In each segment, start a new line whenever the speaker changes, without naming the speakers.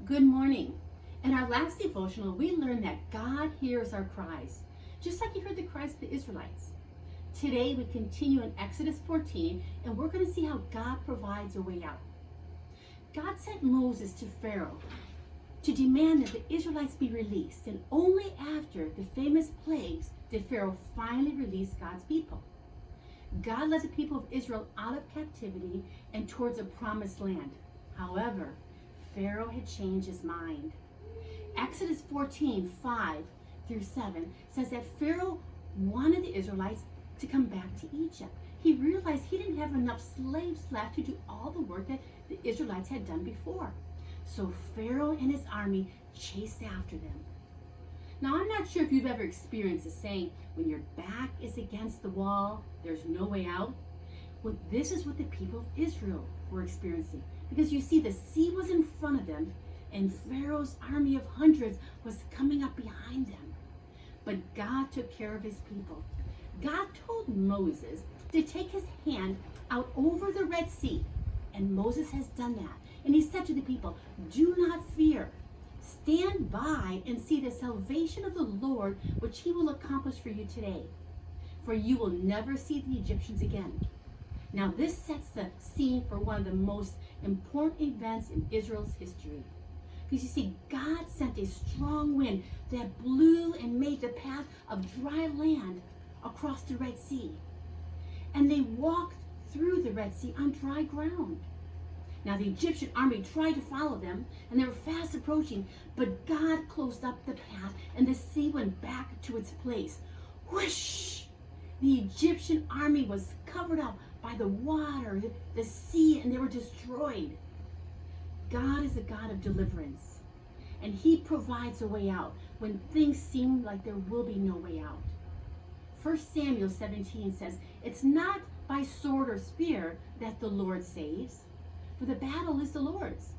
Good morning. In our last devotional, we learned that God hears our cries, just like He heard the cries of the Israelites. Today, we continue in Exodus 14, and we're going to see how God provides a way out. God sent Moses to Pharaoh to demand that the Israelites be released, and only after the famous plagues did Pharaoh finally release God's people. God led the people of Israel out of captivity and towards a promised land. However, Pharaoh had changed his mind. Exodus 14:5-7 says that Pharaoh wanted the Israelites to come back to Egypt. He realized he didn't have enough slaves left to do all the work that the Israelites had done before. So Pharaoh and his army chased after them. Now, I'm not sure if you've ever experienced the saying, when your back is against the wall, there's no way out. Well, this is what the people of Israel were experiencing. Because you see, the sea was in front of them, and Pharaoh's army of hundreds was coming up behind them. But God took care of his people. God told Moses to take his hand out over the Red Sea, and Moses has done that. And he said to the people, "Do not fear. Stand by and see the salvation of the Lord, which he will accomplish for you today. For you will never see the Egyptians again." Now this sets the scene for one of the most important events in Israel's history. Because you see, God sent a strong wind that blew and made the path of dry land across the Red Sea. And they walked through the Red Sea on dry ground. Now the Egyptian army tried to follow them, and they were fast approaching, but God closed up the path, and the sea went back to its place. Whoosh! The Egyptian army was covered up by the water, the sea, and they were destroyed. God is a God of deliverance, and he provides a way out when things seem like there will be no way out. 1 Samuel 17 says, "It's not by sword or spear that the Lord saves, for the battle is the Lord's."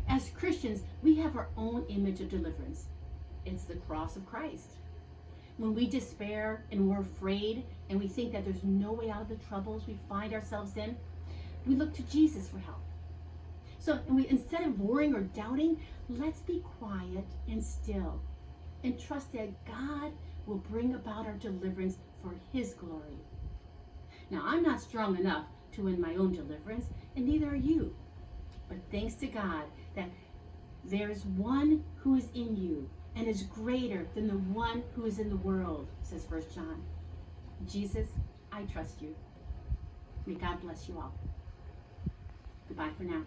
As Christians, we have our own image of deliverance. It's the cross of Christ. When we despair and we're afraid and we think that there's no way out of the troubles we find ourselves in, we look to Jesus for help. So instead of worrying or doubting, let's be quiet and still and trust that God will bring about our deliverance for his glory. Now, I'm not strong enough to win my own deliverance, and neither are you. But thanks to God that there is one who is in you and is greater than the one who is in the world, says 1 John. Jesus, I trust you. May God bless you all. Goodbye for now.